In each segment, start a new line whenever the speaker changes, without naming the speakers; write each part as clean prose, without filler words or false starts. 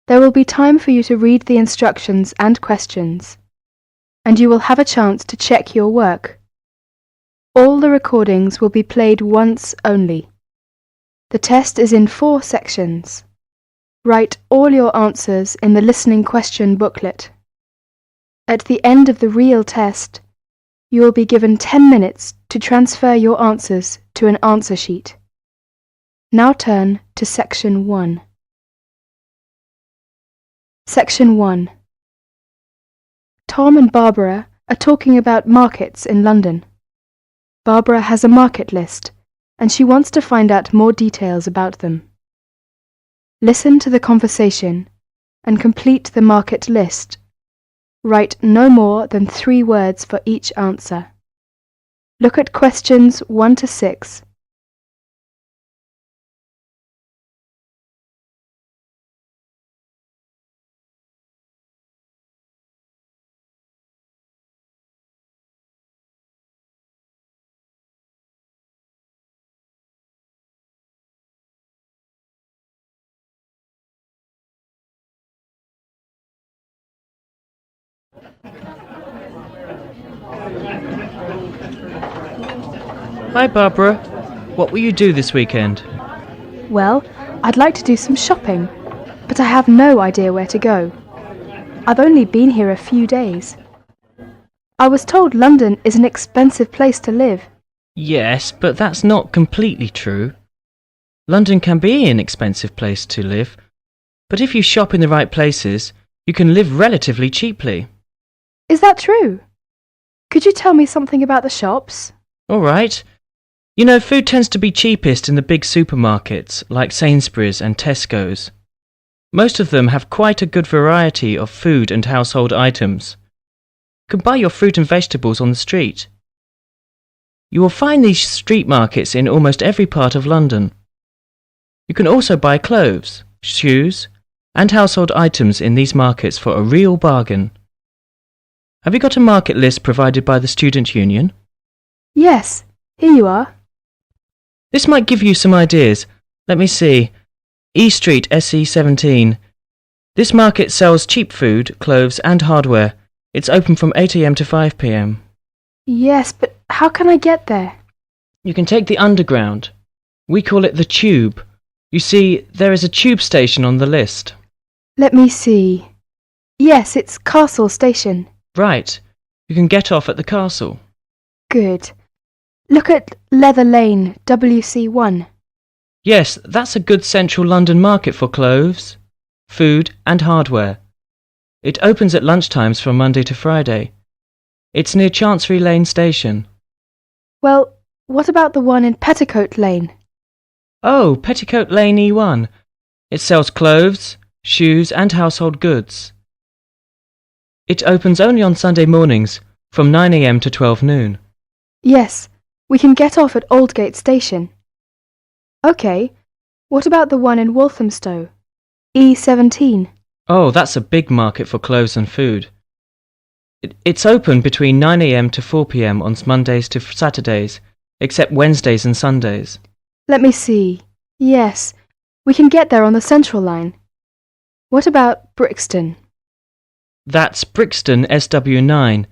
There will be time for you to read the instructions and questions, and you will have a chance to check your work. All the recordings will be played once only. The test is in 4 sections. Write all your answers in the listening question booklet. At the end of the real test, you will be given 10 minutes to transfer your answers to an answer sheet. Now turn to Section 1. Section 1. Tom and Barbara are talking about markets in London. Barbara has a market list, and she wants to find out more details about them. Listen to the conversation and complete the market list. Write no more than 3 words for each answer. Look at questions 1 to 6.
Hi Barbara, what will you do this weekend?
Well, I'd like to do some shopping, but I have no idea where to go. I've only been here a few days. I was told London is an expensive place to live.
Yes, but that's not completely true. London can be an expensive place to live, but if you shop in the right places, you can live relatively cheaply.
Is that true? Could you tell me something about the shops?
All right. You know, food tends to be cheapest in the big supermarkets, like Sainsbury's and Tesco's. Most of them have quite a good variety of food and household items. You can buy your fruit and vegetables on the street. You will find these street markets in almost every part of London. You can also buy clothes, shoes, and household items in these markets for a real bargain. Have you got a market list provided by the Student Union?
Yes, here you are.
This might give you some ideas. Let me see. E Street, SE17. This market sells cheap food, clothes and hardware. It's open from 8 a.m. to 5 p.m.
Yes, but how can I get there?
You can take the Underground. We call it the Tube. You see, there is a tube station on the list.
Let me see. Yes, it's Castle Station.
Right. You can get off at the castle.
Good. Look at Leather Lane, WC1.
Yes, that's a good central London market for clothes, food and hardware. It opens at lunchtimes from Monday to Friday. It's near Chancery Lane Station.
Well, what about the one in Petticoat Lane?
Oh, Petticoat Lane E1. It sells clothes, shoes and household goods. It opens only on Sunday mornings from 9 a.m. to 12 noon.
Yes, we can get off at Aldgate Station. OK, what about the one in Walthamstow? E17.
Oh, that's a big market for clothes and food. It's open between 9 a.m. to 4 p.m. on Mondays to Saturdays, except Wednesdays and Sundays.
Let me see. Yes, we can get there on the Central Line. What about Brixton?
That's Brixton SW9.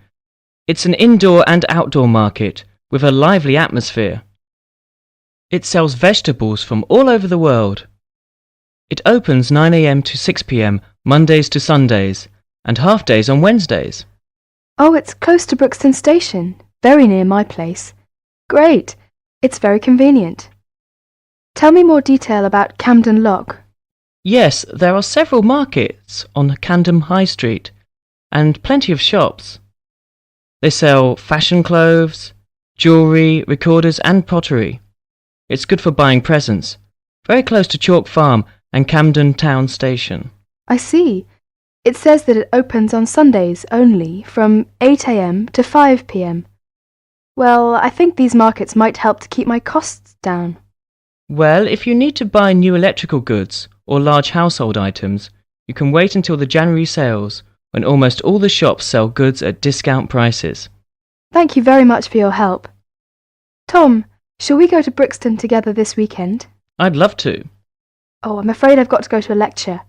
It's an indoor and outdoor market with a lively atmosphere. It sells vegetables from all over the world. It opens 9 a.m. to 6 p.m. Mondays to Sundays and half days on Wednesdays.
Oh, it's close to Brixton Station, very near my place. Great, it's very convenient. Tell me more detail about Camden Lock.
Yes, there are several markets on Camden High Street and plenty of shops. They sell fashion clothes, jewellery, recorders and pottery. It's good for buying presents. Very close to Chalk Farm and Camden Town Station.
I see. It says that it opens on Sundays only from 8 a.m. to 5 p.m. Well, I think these markets might help to keep my costs down.
Well, if you need to buy new electrical goods or large household items, you can wait until the January sales when almost all the shops sell goods at discount prices.
Thank you very much for your help. Tom, shall we go to Brixton together this weekend?
I'd love to.
Oh, I'm afraid I've got to go to a lecture.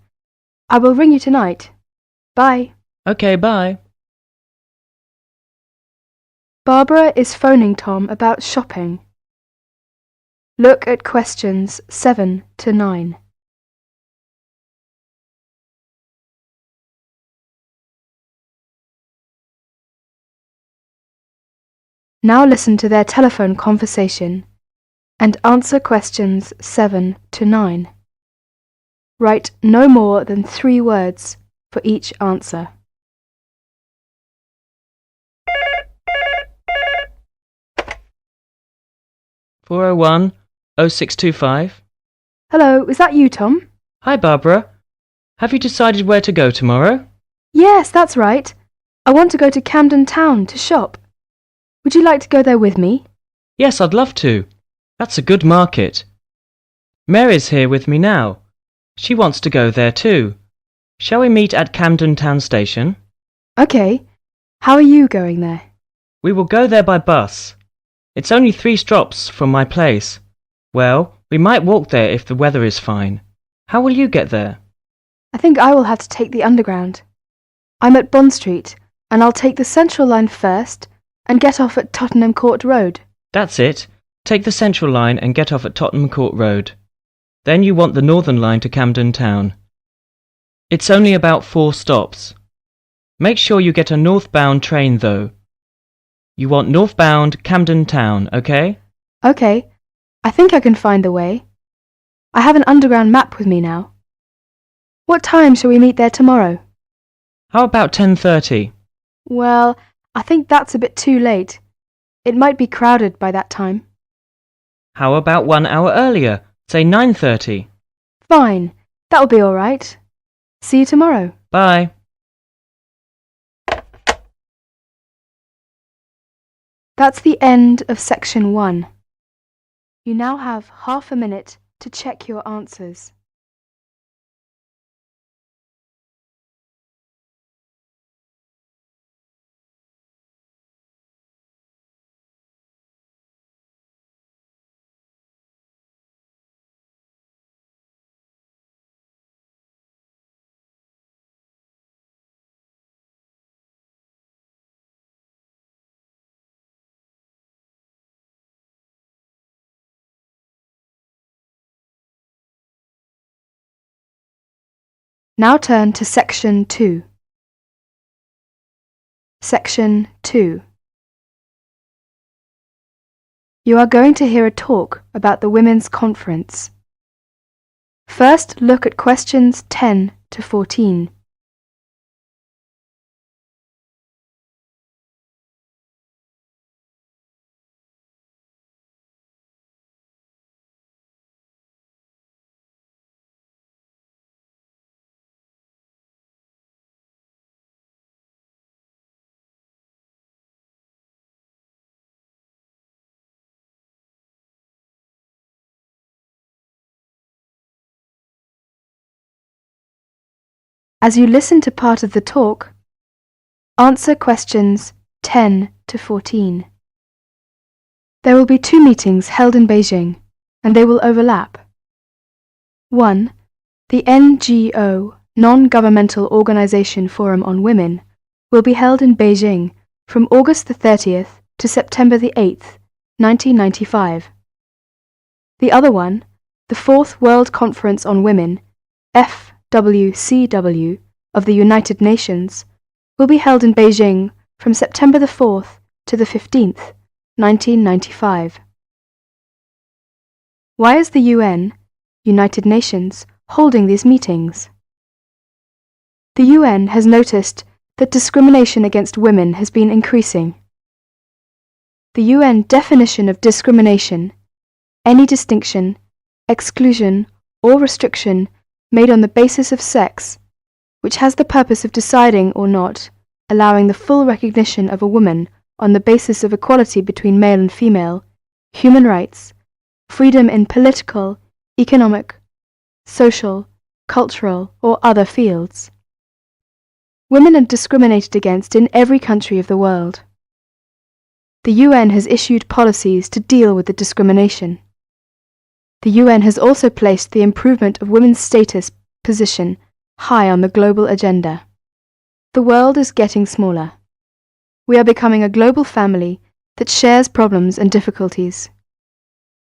I will ring you tonight. Bye.
Okay, bye.
Barbara is phoning Tom about shopping. Look at questions 7 to 9. Now listen to their telephone conversation and answer questions 7 to 9. Write no more than 3 words for each answer.
(401 0625).
Hello, is that you, Tom?
Hi, Barbara. Have you decided where to go tomorrow?
Yes, that's right. I want to go to Camden Town to shop. Would you like to go there with me?
Yes, I'd love to. That's a good market. Mary's here with me now. She wants to go there too. Shall we meet at Camden Town Station?
Okay. How are you going there?
We will go there by bus. It's only 3 stops from my place. Well, we might walk there if the weather is fine. How will you get there?
I think I will have to take the Underground. I'm at Bond Street, and I'll take the Central Line first and get off at Tottenham Court Road.
That's it. Take the Central Line and get off at Tottenham Court Road. Then you want the Northern Line to Camden Town. It's only about 4 stops. Make sure you get a northbound train though. You want northbound Camden Town, okay?
Okay. I think I can find the way. I have an Underground map with me now. What time shall we meet there tomorrow?
How about 10:30?
Well, I think that's a bit too late. It might be crowded by that time.
How about 1 hour earlier, say 9:30?
Fine. That'll be all right. See you tomorrow.
Bye.
That's the end of section 1. You now have half a minute to check your answers. Now turn to section 2. Section 2. You are going to hear a talk about the Women's Conference. First, look at questions 10 to 14. As you listen to part of the talk, answer questions 10 to 14. There will be 2 meetings held in Beijing, and they will overlap. 1. The NGO, Non-Governmental Organization Forum on Women, will be held in Beijing from August the 30th to September the 8th, 1995. The other one, the 4th World Conference on Women, FWCW, of the United Nations, will be held in Beijing from September the 4th to the 15th, 1995. Why is the UN, United Nations, holding these meetings? The UN has noticed that discrimination against women has been increasing. The UN definition of discrimination, any distinction, exclusion, or restriction made on the basis of sex, which has the purpose of deciding or not allowing the full recognition of a woman on the basis of equality between male and female, human rights, freedom in political, economic, social, cultural, or other fields. Women are discriminated against in every country of the world. The UN has issued policies to deal with the discrimination. The UN has also placed the improvement of women's status position high on the global agenda. The world is getting smaller. We are becoming a global family that shares problems and difficulties.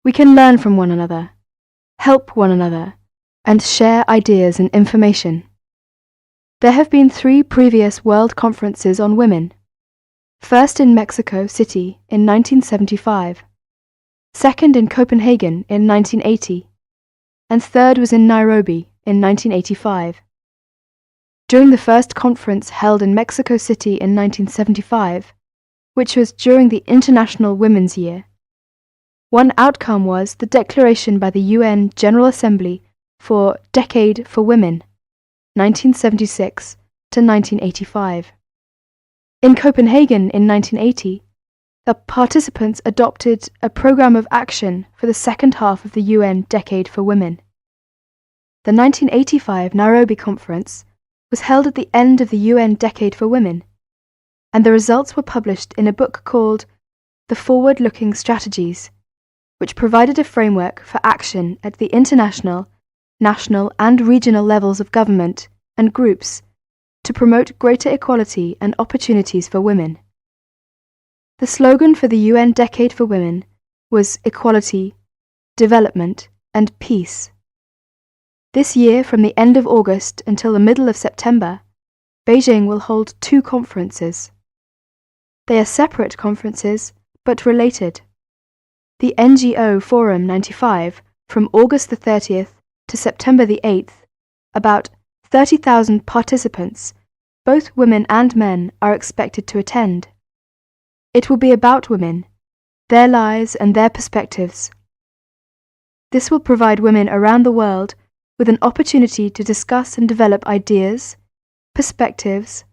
We can learn from one another, help one another, and share ideas and information. There have been 3 previous World Conferences on Women. First in Mexico City in 1975, second in Copenhagen in 1980, and third was in Nairobi in 1985. During the first conference held in Mexico City in 1975, which was during the International Women's Year, one outcome was the declaration by the UN General Assembly for Decade for Women, 1976 to 1985. In Copenhagen in 1980, the participants adopted a program of action for the second half of the UN Decade for Women. The 1985 Nairobi Conference was held at the end of the UN Decade for Women, and the results were published in a book called The Forward-Looking Strategies, which provided a framework for action at the international, national and regional levels of government and groups to promote greater equality and opportunities for women. The slogan for the UN Decade for Women was Equality, Development and Peace. This year, from the end of August until the middle of September, Beijing will hold 2 conferences. They are separate conferences, but related. The NGO Forum 95, from August the 30th to September the 8th, about 30,000 participants, both women and men, are expected to attend. It will be about women, their lives and their perspectives. This will provide women around the world with an opportunity to discuss and develop ideas, perspectives,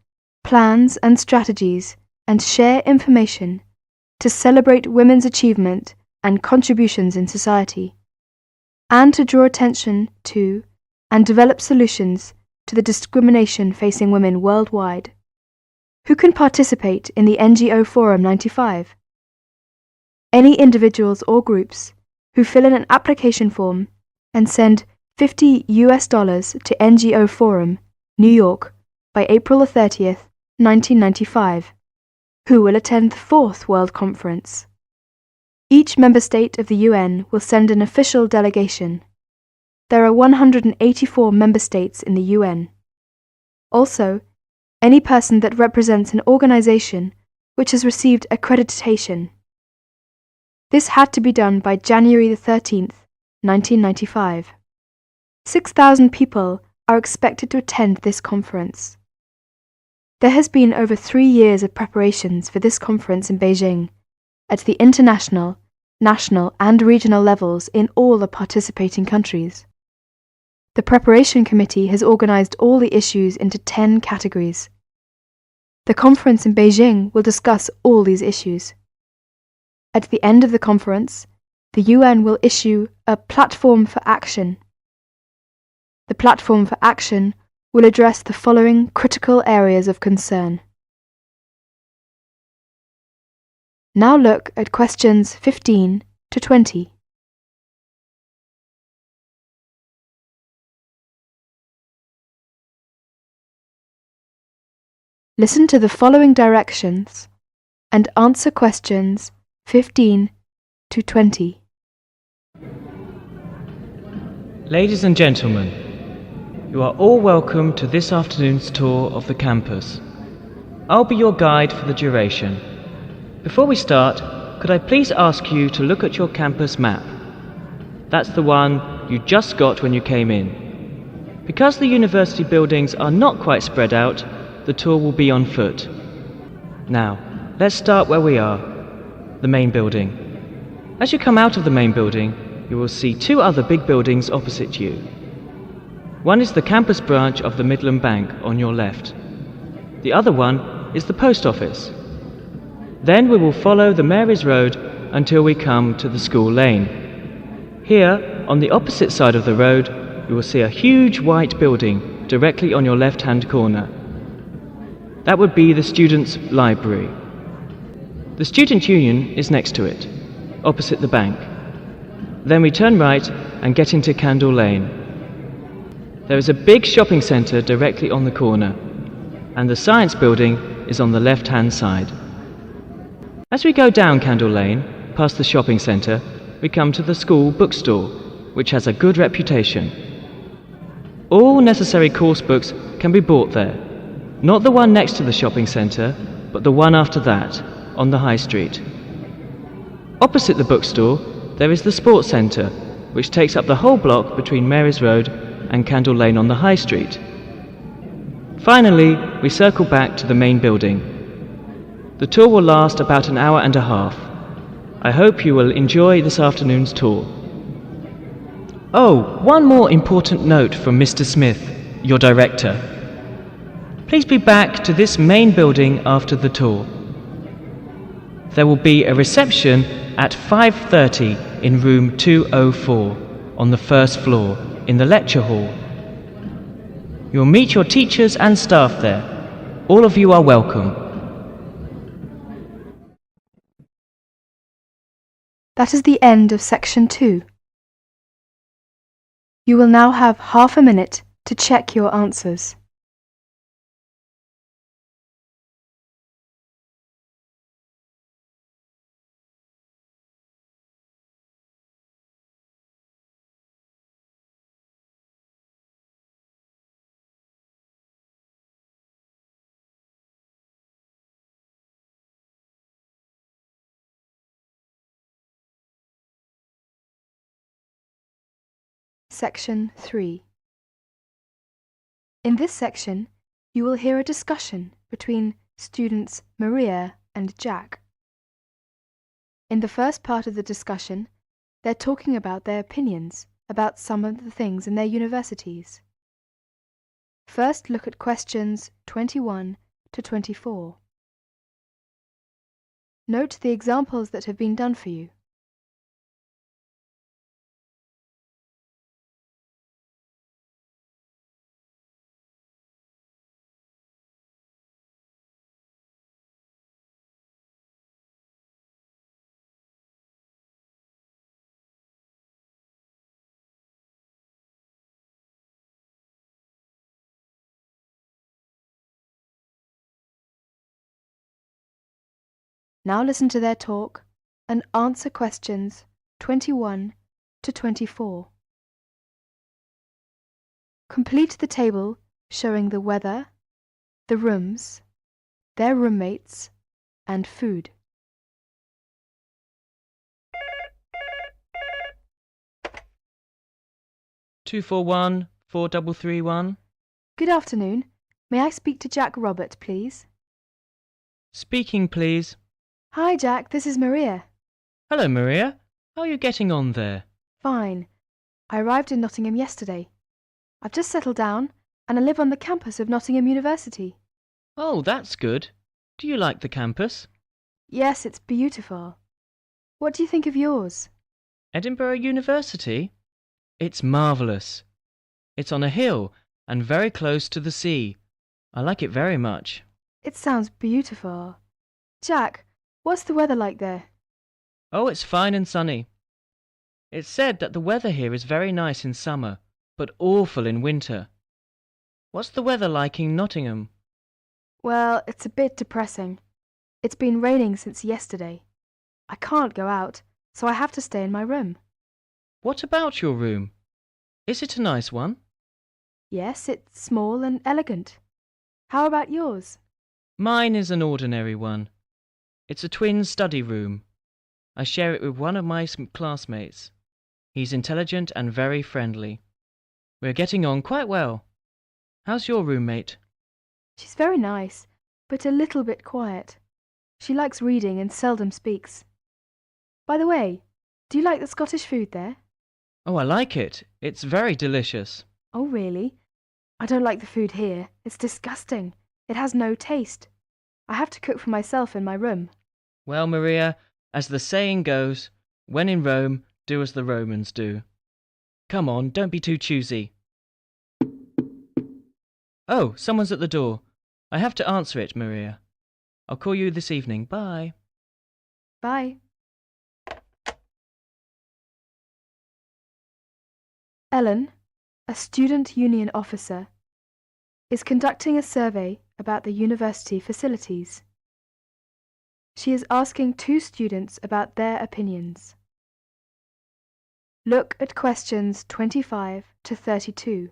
plans and strategies, and share information to celebrate women's achievement and contributions in society, and to draw attention to and develop solutions to the discrimination facing women worldwide. Who can participate in the NGO Forum 95? Any individuals or groups who fill in an application form and send $50 to NGO Forum, New York, by April 30th, 1995, who will attend the 4th World Conference. Each member state of the UN will send an official delegation. There are 184 member states in the UN. Also, any person that represents an organization which has received accreditation. This had to be done by January 13th, 1995. 6,000 people are expected to attend this conference. There has been over 3 years of preparations for this conference in Beijing, at the international, national and regional levels in all the participating countries. The preparation committee has organized all the issues into 10 categories. The conference in Beijing will discuss all these issues. At the end of the conference, the UN will issue a platform for action. The platform for action will address the following critical areas of concern. Now look at questions 15 to 20. Listen to the following directions and answer questions 15 to 20.
Ladies and gentlemen, you are all welcome to this afternoon's tour of the campus. I'll be your guide for the duration. Before we start, could I please ask you to look at your campus map? That's the one you just got when you came in. Because the university buildings are not quite spread out, the tour will be on foot. Now, let's start where we are, the main building. As you come out of the main building, you will see 2 other big buildings opposite you. One is the campus branch of the Midland Bank on your left. The other one is the post office. Then we will follow the Mary's Road until we come to the school lane. Here, on the opposite side of the road, you will see a huge white building directly on your left-hand corner. That would be the students' library. The student union is next to it, opposite the bank. Then we turn right and get into Candle Lane. There is a big shopping centre directly on the corner, and the science building is on the left-hand side. As we go down Candle Lane, past the shopping centre, we come to the school bookstore, which has a good reputation. All necessary course books can be bought there. Not the one next to the shopping centre, but the one after that, on the high street. Opposite the bookstore, there is the sports centre, which takes up the whole block between Mary's Road and Candle Lane on the high street. Finally, we circle back to the main building. The tour will last about an hour and a half. I hope you will enjoy this afternoon's tour. Oh, one more important note from Mr. Smith, your director. Please be back to this main building after the tour. There will be a reception at 5:30 in room 204 on the first floor in the lecture hall. You'll meet your teachers and staff there. All of you are welcome.
That is the end of section 2. You will now have half a minute to check your answers. Section 3. In this section, you will hear a discussion between students Maria and Jack. In the first part of the discussion, they're talking about their opinions about some of the things in their universities. First, look at questions 21 to 24. Note the examples that have been done for you. Now listen to their talk and answer questions 21 to 24. Complete the table showing the weather, the rooms, their roommates, and food.
Two four one 4331.
Good afternoon. May I speak to Jack Robert, please?
Speaking, please.
Hi, Jack. This is Maria.
Hello, Maria. How are you getting on there?
Fine. I arrived in Nottingham yesterday. I've just settled down, and I live on the campus of Nottingham University.
Oh, that's good. Do you like the campus?
Yes, it's beautiful. What do you think of yours?
Edinburgh University? It's marvellous. It's on a hill and very close to the sea. I like it very much.
It sounds beautiful. Jack, what's the weather like there?
Oh, it's fine and sunny. It's said that the weather here is very nice in summer, but awful in winter. What's the weather like in Nottingham?
Well, it's a bit depressing. It's been raining since yesterday. I can't go out, so I have to stay in my room.
What about your room? Is it a nice one?
Yes, it's small and elegant. How about yours?
Mine is an ordinary one. It's a twin study room. I share it with one of my classmates. He's intelligent and very friendly. We're getting on quite well. How's your roommate?
She's very nice, but a little bit quiet. She likes reading and seldom speaks. By the way, do you like the Scottish food there?
Oh, I like it. It's very delicious.
Oh, really? I don't like the food here. It's disgusting. It has no taste. I have to cook for myself in my room.
Well, Maria, as the saying goes, when in Rome, do as the Romans do. Come on, don't be too choosy. Oh, someone's at the door. I have to answer it, Maria. I'll call you this evening. Bye.
Bye. Ellen, a student union officer, is conducting a survey about the university facilities. She is asking two students about their opinions. Look at questions 25 to 32.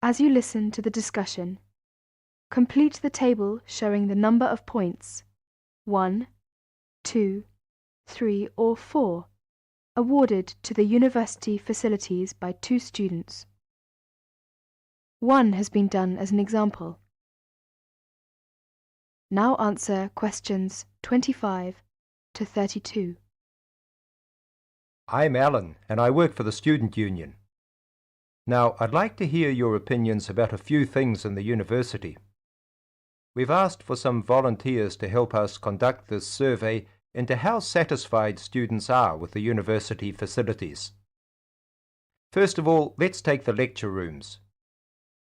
As you listen to the discussion, complete the table showing the number of points 1, 2, 3 or 4 awarded to the university facilities by two students. 1 has been done as an example. Now answer questions 25 to 32.
I'm Alan, and I work for the Student Union. Now, I'd like to hear your opinions about a few things in the university. We've asked for some volunteers to help us conduct this survey into how satisfied students are with the university facilities. First of all, let's take the lecture rooms.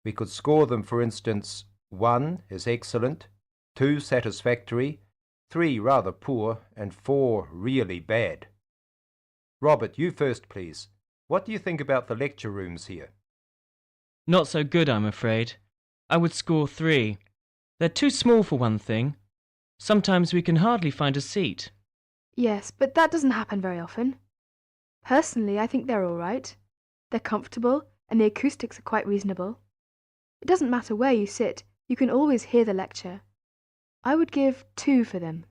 We could score them, for instance, 1 is excellent, 2 satisfactory, 3 rather poor, and 4 really bad. Robert, you first, please. What do you think about the lecture rooms here?
Not so good, I'm afraid. I would score 3. They're too small for one thing. Sometimes we can hardly find a seat.
Yes, but that doesn't happen very often. Personally, I think they're all right. They're comfortable and the acoustics are quite reasonable. It doesn't matter where you sit, you can always hear the lecture. I would give 2 for them.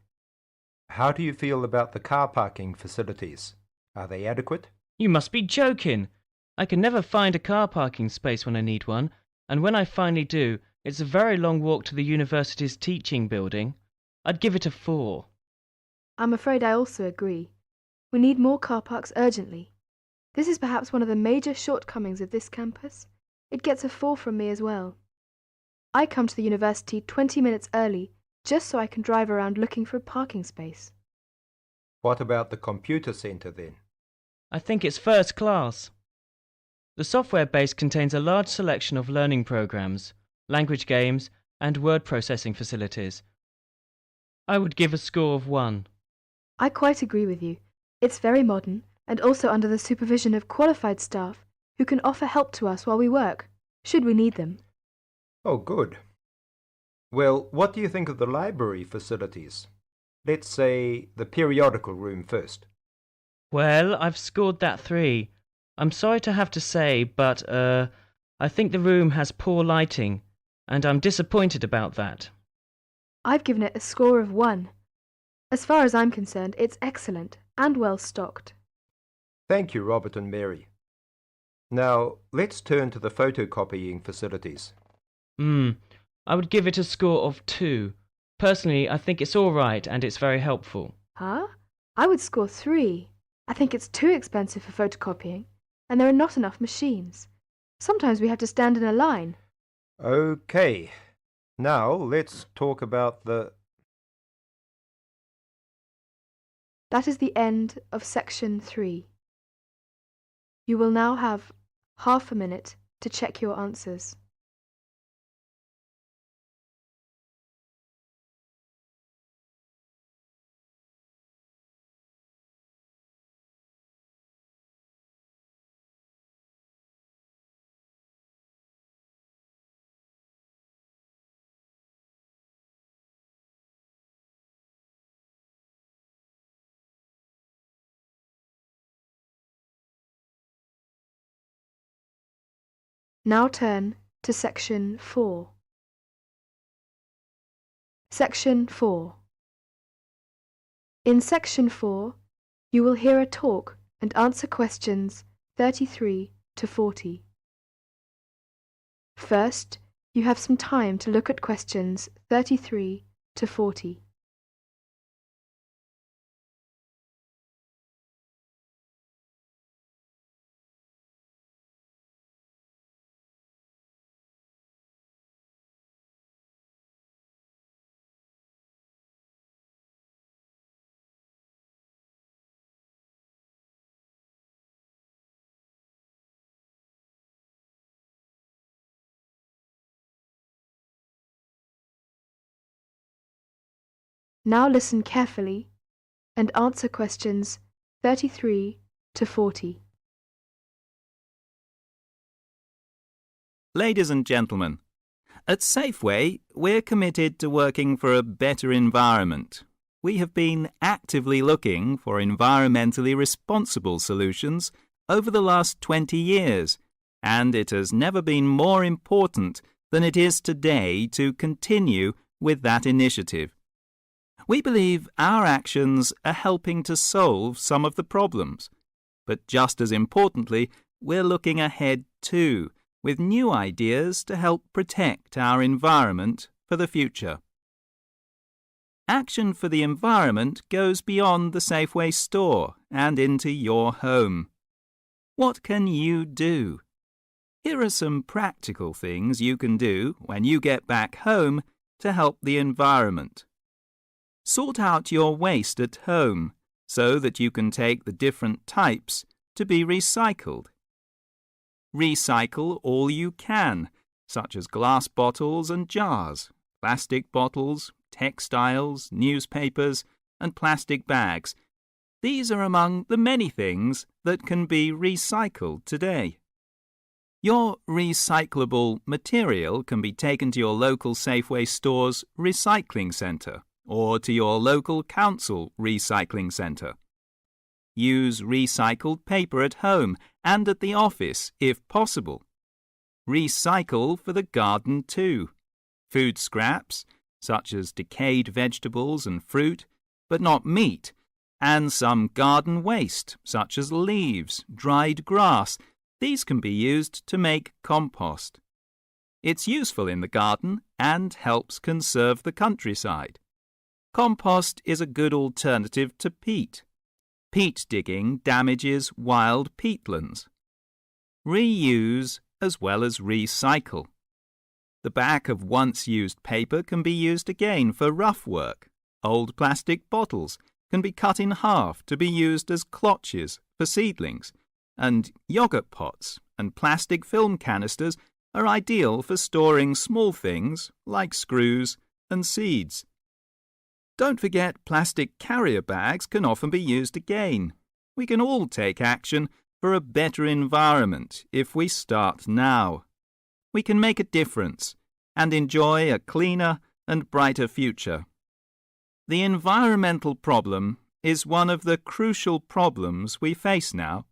How do you feel about the car parking facilities? Are they adequate?
You must be joking! I can never find a car parking space when I need one, and when I finally do, it's a very long walk to the university's teaching building. I'd give it a 4.
I'm afraid I also agree. We need more car parks urgently. This is perhaps one of the major shortcomings of this campus. It gets a 4 from me as well. I come to the university 20 minutes early just so I can drive around looking for a parking space.
What about the computer centre then?
I think it's first class. The software base contains a large selection of learning programs, language games, and word processing facilities. I would give a score of 1.
I quite agree with you. It's very modern and also under the supervision of qualified staff who can offer help to us while we work, should we need them.
Oh, good. Well, what do you think of the library facilities? Let's say the periodical room first.
Well, I've scored that 3. I'm sorry to have to say, but, I think the room has poor lighting, and I'm disappointed about that.
I've given it a score of 1. As far as I'm concerned, it's excellent and well stocked.
Thank you, Robert and Mary. Now, let's turn to the photocopying facilities.
I would give it a score of 2. Personally, I think it's all right and it's very helpful.
Huh? I would score 3. I think it's too expensive for photocopying, and there are not enough machines. Sometimes we have to stand in a line.
Okay. Now, let's talk about the...
That is the end of section 3. You will now have half a minute to check your answers. Now turn to section 4. Section 4. In section 4, you will hear a talk and answer questions 33 to 40. First, you have some time to look at questions 33 to 40. Now listen carefully and answer questions 33 to 40.
Ladies and gentlemen, at Safeway, we're committed to working for a better environment. We have been actively looking for environmentally responsible solutions over the last 20 years, and it has never been more important than it is today to continue with that initiative. We believe our actions are helping to solve some of the problems, but just as importantly, we're looking ahead too, with new ideas to help protect our environment for the future. Action for the environment goes beyond the Safeway store and into your home. What can you do? Here are some practical things you can do when you get back home to help the environment. Sort out your waste at home so that you can take the different types to be recycled. Recycle all you can, such as glass bottles and jars, plastic bottles, textiles, newspapers, and plastic bags. These are among the many things that can be recycled today. Your recyclable material can be taken to your local Safeway store's recycling centre or to your local council recycling centre. Use recycled paper at home and at the office if possible. Recycle for the garden too. Food scraps, such as decayed vegetables and fruit, but not meat, and some garden waste, such as leaves, dried grass. These can be used to make compost. It's useful in the garden and helps conserve the countryside. Compost is a good alternative to peat. Peat digging damages wild peatlands. Reuse as well as recycle. The back of once-used paper can be used again for rough work. Old plastic bottles can be cut in half to be used as clotches for seedlings, and yogurt pots and plastic film canisters are ideal for storing small things like screws and seeds. Don't forget plastic carrier bags can often be used again. We can all take action for a better environment if we start now. We can make a difference and enjoy a cleaner and brighter future. The environmental problem is one of the crucial problems we face now.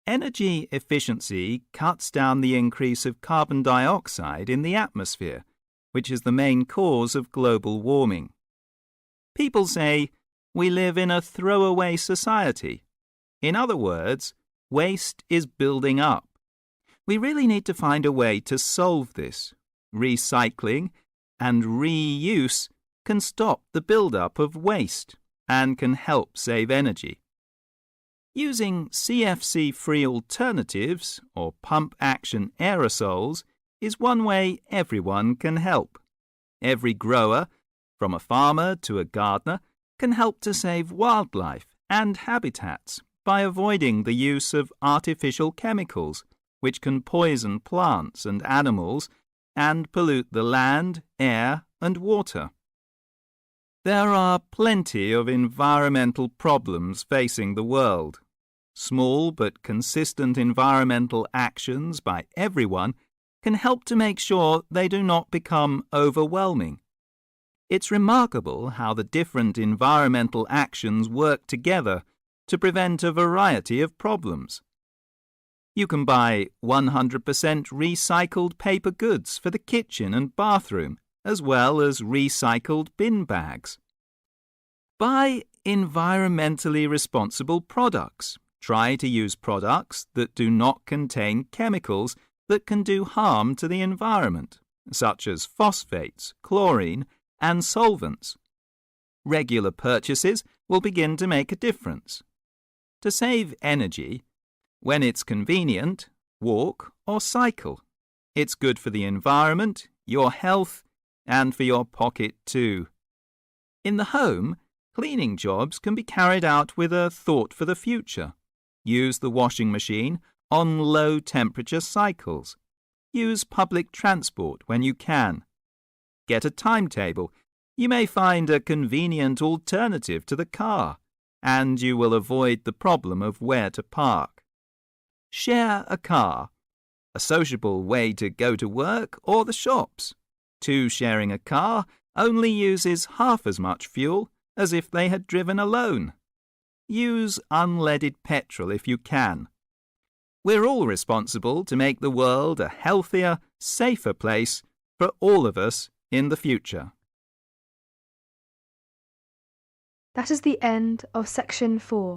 Energy efficiency cuts down the increase of carbon dioxide in the atmosphere, which is the main cause of global warming. People say we live in a throwaway society. In other words, waste is building up. We really need to find a way to solve this. Recycling and reuse can stop the build-up of waste and can help save energy. Using CFC-free alternatives or pump-action aerosols is one way everyone can help. Every grower, from a farmer to a gardener, can help to save wildlife and habitats by avoiding the use of artificial chemicals, which can poison plants and animals and pollute the land, air, and water. There are plenty of environmental problems facing the world. Small but consistent environmental actions by everyone can help to make sure they do not become overwhelming. It's remarkable how the different environmental actions work together to prevent a variety of problems. You can buy 100% recycled paper goods for the kitchen and bathroom, as well as recycled bin bags. Buy environmentally responsible products. Try to use products that do not contain chemicals that can do harm to the environment, such as phosphates, chlorine, and solvents. Regular purchases will begin to make a difference. To save energy, when it's convenient, walk or cycle. It's good for the environment, your health, and for your pocket too. In the home, cleaning jobs can be carried out with a thought for the future. Use the washing machine on low-temperature cycles. Use public transport when you can. Get a timetable You may find a convenient alternative to the car, and you will avoid the problem of where to park. Share a car, a sociable way to go to work or the shops. Two sharing a car only uses half as much fuel as if they had driven alone. Use unleaded petrol if you can. We're all responsible to make the world a healthier, safer place for all of us in the future.
That is the end of section 4.